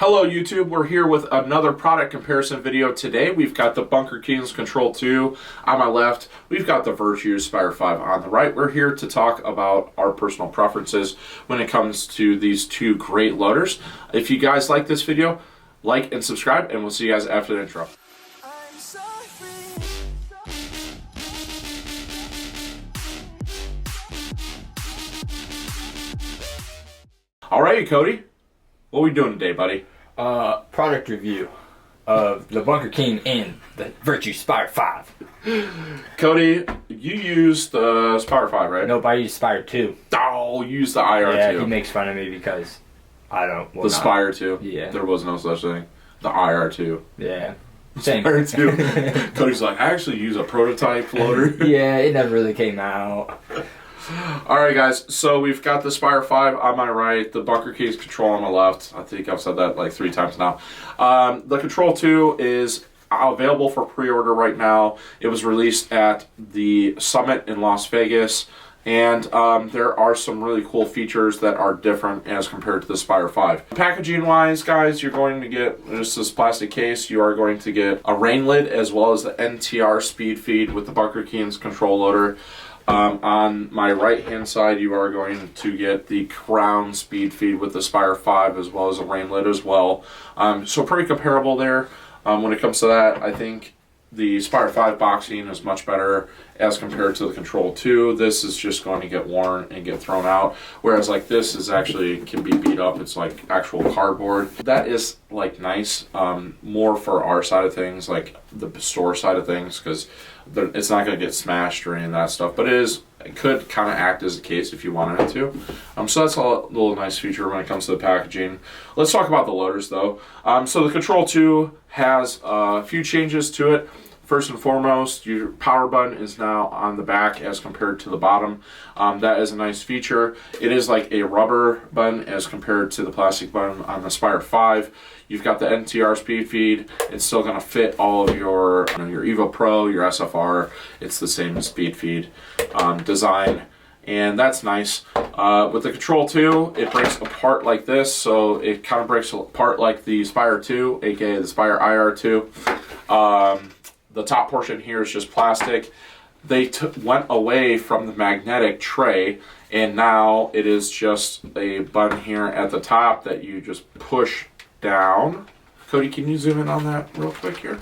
Hello YouTube, we're here with another product comparison video. Today we've got the Bunkerkings Control-2 on my left. We've got the Virtue Spire 5 on the right. We're here to talk about our personal preferences when it comes to these two great loaders. If you guys like this video, like and subscribe, and we'll see you guys after the intro. Alrighty, Cody. What are we doing today, buddy? Product review of the Bunkerking and the Virtue Spire 5. Cody, you used the Spire 5, right? Nope, I used Spire 2. Oh, you used the IR2. Yeah, he makes fun of me because I don't... Well, the Spire 2? Yeah. There was no such thing. The IR2. Yeah. Same. Spire 2. Cody's like, I actually use a prototype loader. Yeah, it never really came out. Alright guys, so we've got the Spire 5 on my right, the Bunkerkings Control on my left. I think I've said that like 3 times now. The Control-2 is available for pre-order right now. It was released at the Summit in Las Vegas, and there are some really cool features that are different as compared to the Spire 5. Packaging wise, guys, you're going to get just this plastic case. You are going to get a rain lid as well as the NTR speed feed with the Bunkerkings control loader. On my right hand side, you are going to get the crown speed feed with the Spire 5 as well as a rain lid as well. So pretty comparable there. When it comes to that, I think the Spire 5 boxing is much better as compared to the Control-2. This is just going to get worn and get thrown out, whereas like this is actually can be beat up. It's like actual cardboard. That is like nice, more for our side of things, like the store side of things, because it's not going to get smashed or any of that stuff, but it could kind of act as a case if you wanted it to. So that's a little nice feature when it comes to the packaging. Let's talk about the loaders though. So the Control-2 has a few changes to it. First and foremost, your power button is now on the back as compared to the bottom. That is a nice feature. It is like a rubber button as compared to the plastic button on the Spire 5. You've got the NTR speed feed. It's still going to fit all of your Evo Pro, your SFR. It's the same speed feed design, and that's nice. With the Control-2, it breaks apart like this, so it kind of breaks apart like the Spire 2, aka the Spire IR2. The top portion here is just plastic. They went away from the magnetic tray, and now it is just a button here at the top that you just push down. Cody, can you zoom in on that real quick here?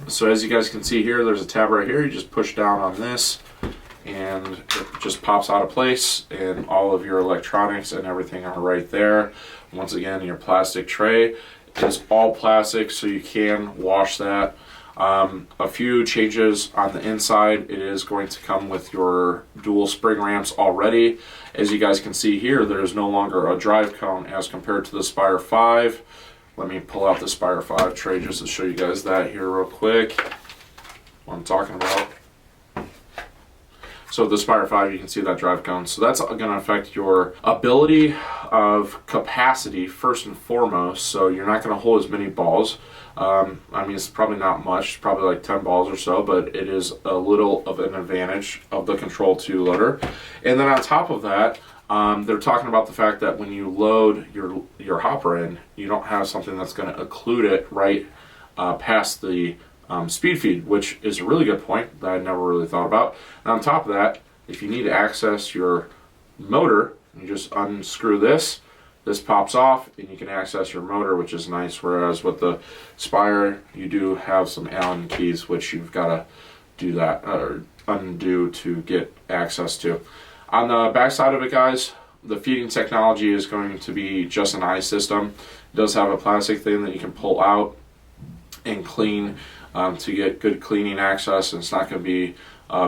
So as you guys can see here, there's a tab right here. You just push down on this, and it just pops out of place, and all of your electronics and everything are right there. Once again, your plastic tray is all plastic, so you can wash that. A few changes on the inside. It is going to come with your dual spring ramps already. As you guys can see here, there is no longer a drive cone as compared to the Spire 5. Let me pull out the Spire 5 tray just to show you guys that here real quick. What I'm talking about. So the Spire 5, you can see that drive cone. So that's going to affect your ability of capacity first and foremost. So you're not going to hold as many balls. I mean, it's probably not much, probably like 10 balls or so, but it is a little of an advantage of the Control-2 loader. And then on top of that, they're talking about the fact that when you load your hopper in, you don't have something that's going to occlude it right past the speed feed, which is a really good point that I never really thought about. And on top of that, if you need to access your motor, you just unscrew this pops off, and you can access your motor, which is nice. Whereas with the Spire, you do have some Allen keys, which you've got to do that or undo to get access to. On the back side of it, guys, the feeding technology is going to be just an eye system. It does have a plastic thing that you can pull out and clean to get good cleaning access, and it's not going to be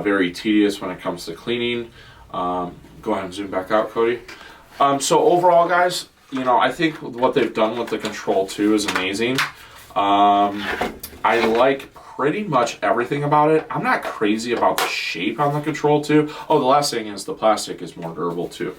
very tedious when it comes to cleaning. Go ahead and zoom back out, Cody. So overall, guys, I think what they've done with the Control-2 is amazing. I like pretty much everything about it. I'm not crazy about the shape on the Control-2. Oh, the last thing is the plastic is more durable too.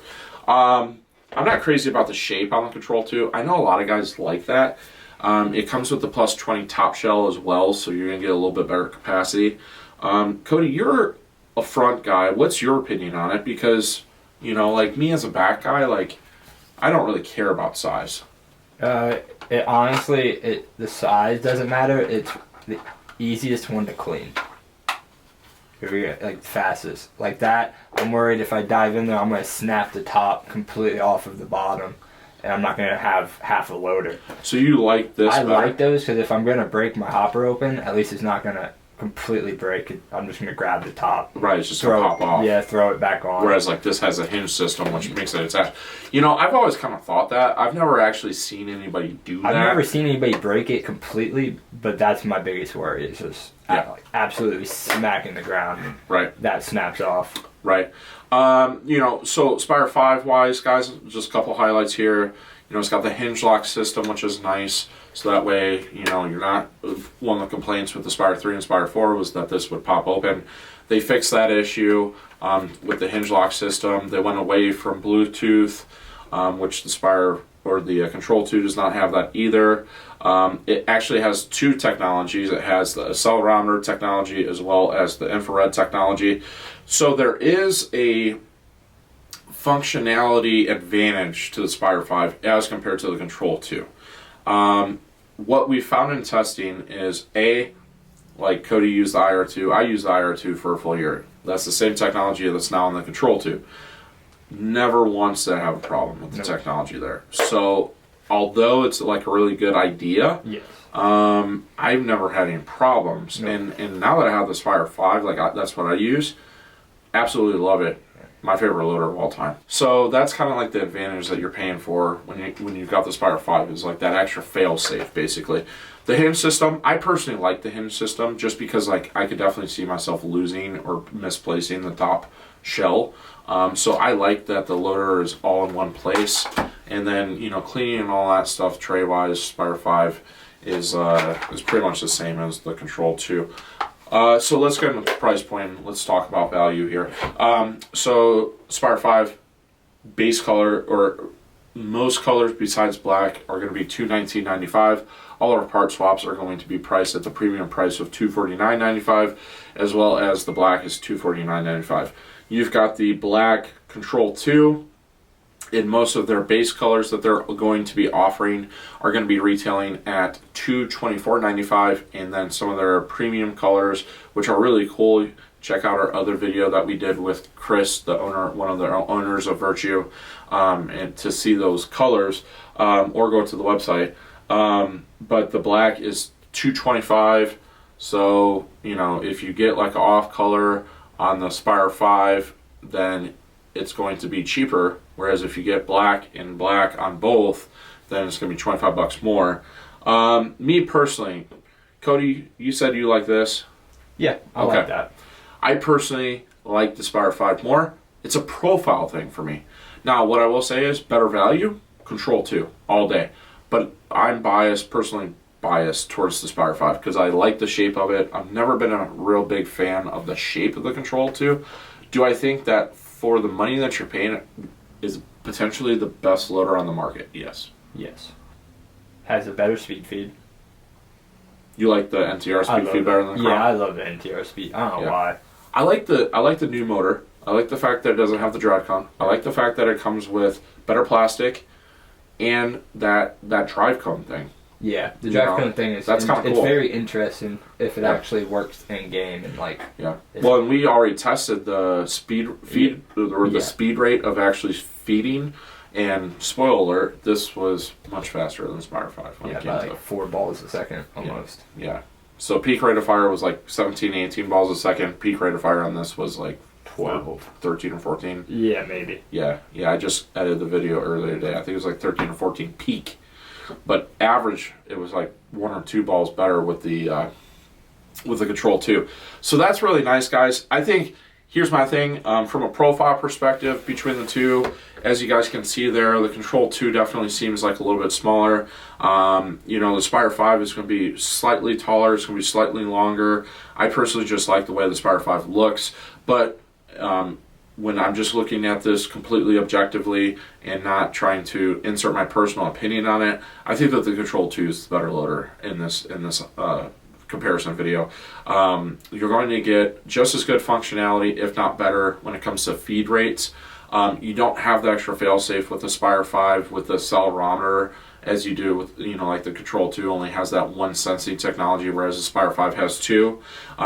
I'm not crazy about the shape on the Control-2. I know a lot of guys like that. It comes with the plus 20 top shell as well, so you're going to get a little bit better capacity. Cody, you're a front guy. What's your opinion on it? Because, like me as a back guy, like I don't really care about size. It honestly, the size doesn't matter. It's the easiest one to clean. Like fastest. Like that, I'm worried if I dive in there, I'm gonna snap the top completely off of the bottom, and I'm not gonna have half a loader. So you like this? I like those because if I'm gonna break my hopper open, at least it's not gonna completely break it. I'm just gonna grab the top. Right, it's just gonna pop off. Yeah, throw it back on. Whereas like this has a hinge system, which makes it attached. You know, I've always kind of thought that. I've never actually seen anybody do that. I've never seen anybody break it completely, but that's my biggest worry. It's just absolutely smacking the ground. Right. That snaps off. Right. You know, so Spire 5 wise, guys, just a couple highlights here. You know, it's got the hinge lock system, which is nice. So that way, you know, you're not... One of the complaints with the Spire 3 and Spire 4 was that this would pop open. They fixed that issue with the hinge lock system. They went away from Bluetooth, which the Spire or the Control 2 does not have that either. It actually has two technologies. It has the accelerometer technology as well as the infrared technology. So there is a functionality advantage to the Spire 5 as compared to the Control 2. What we found in testing is like Cody used the IR2, I used the IR2 for a full year. That's the same technology that's now in the Control 2. Never once did I have a problem with the technology there. So although it's like a really good idea, yes. I've never had any problems. Nope. And now that I have the Spire 5, that's what I use. Absolutely love it. My favorite loader of all time. So that's kind of like the advantage that you're paying for when you've got the Spire 5 is like that extra fail safe basically. The hinge system, I personally like the hinge system just because like I could definitely see myself losing or misplacing the top shell. So I like that the loader is all in one place, and then you know cleaning and all that stuff tray wise, Spire 5 is pretty much the same as the Control 2. So let's get into the price point. Let's talk about value here. So Spire 5 base color, or most colors besides black, are going to be $219.95. All our part swaps are going to be priced at the premium price of $249.95, as well as the black is $249.95. You've got the black Control 2. In most of their base colors that they're going to be offering are going to be retailing at $224.95, and then some of their premium colors, which are really cool. Check out our other video that we did with Chris, the owner, one of the owners of Virtue, and to see those colors, or go to the website. But the black is $225. So you know if you get like an off color on the Spire 5, then it's going to be cheaper. Whereas if you get black and black on both, then it's going to be $25 more. Me personally, Cody, you said you like this. Yeah, I like that. I personally like the Spire 5 more. It's a profile thing for me. Now, what I will say is better value, Control 2 all day. But I'm personally biased towards the Spire 5 because I like the shape of it. I've never been a real big fan of the shape of the Control 2. Do I think that for the money that you're paying, is potentially the best loader on the market? Yes. Yes. Has a better speed feed. You like the NTR speed feed better than the Crown? Yeah, I love the NTR speed. I don't know why. I like the new motor. I like the fact that it doesn't have the drive cone. I like the fact that it comes with better plastic and that drive cone thing. Yeah, the drive cone thing is that's kind of cool. It's very interesting if it actually works in game and like. Yeah. Well, and we already tested the speed speed rate of actually feeding, and spoiler alert, this was much faster than Spire 5. When it came by like 4 balls a second almost. Yeah. So peak rate of fire was like 17, 18 balls a second. Peak rate of fire on this was like 12, 13 or 14. Yeah, maybe. Yeah. I just edited the video earlier today. I think it was like 13 or 14 peak. But average, it was like 1 or 2 balls better with the Control 2. So that's really nice, guys. I think, here's my thing, from a profile perspective between the two, as you guys can see there, the Control 2 definitely seems like a little bit smaller. You know, the Spire 5 is going to be slightly taller, it's going to be slightly longer. I personally just like the way the Spire 5 looks, but when I'm just looking at this completely objectively and not trying to insert my personal opinion on it, I think that the Control 2 is the better loader in this comparison video. You're going to get just as good functionality, if not better, when it comes to feed rates. You don't have the extra failsafe with the Spire 5 with the accelerometer as you do with, you know, like the Control 2 only has that one sensing technology, whereas the Spire 5 has two.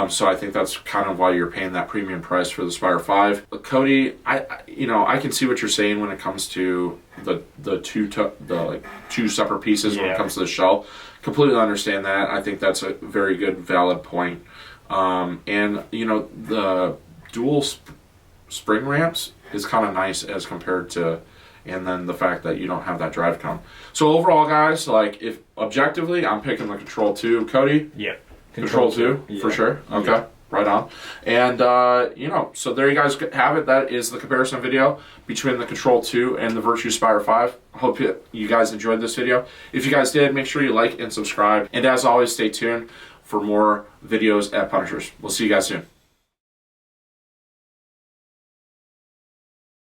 So I think that's kind of why you're paying that premium price for the Spire 5. But Cody, I can see what you're saying when it comes to the two separate pieces when it comes to the shell. Completely understand that. I think that's a very good, valid point. And you know, the dual spring ramps is kind of nice as compared to, and then the fact that you don't have that drive cone. So overall, guys, like, if objectively, I'm picking the Control 2. Cody? Yep. Control 2 for sure. Okay. Yep. Right on. And, you know, so there you guys have it. That is the comparison video between the Control 2 and the Virtue Spire 5. I hope you guys enjoyed this video. If you guys did, make sure you like and subscribe. And as always, stay tuned for more videos at Punishers. We'll see you guys soon.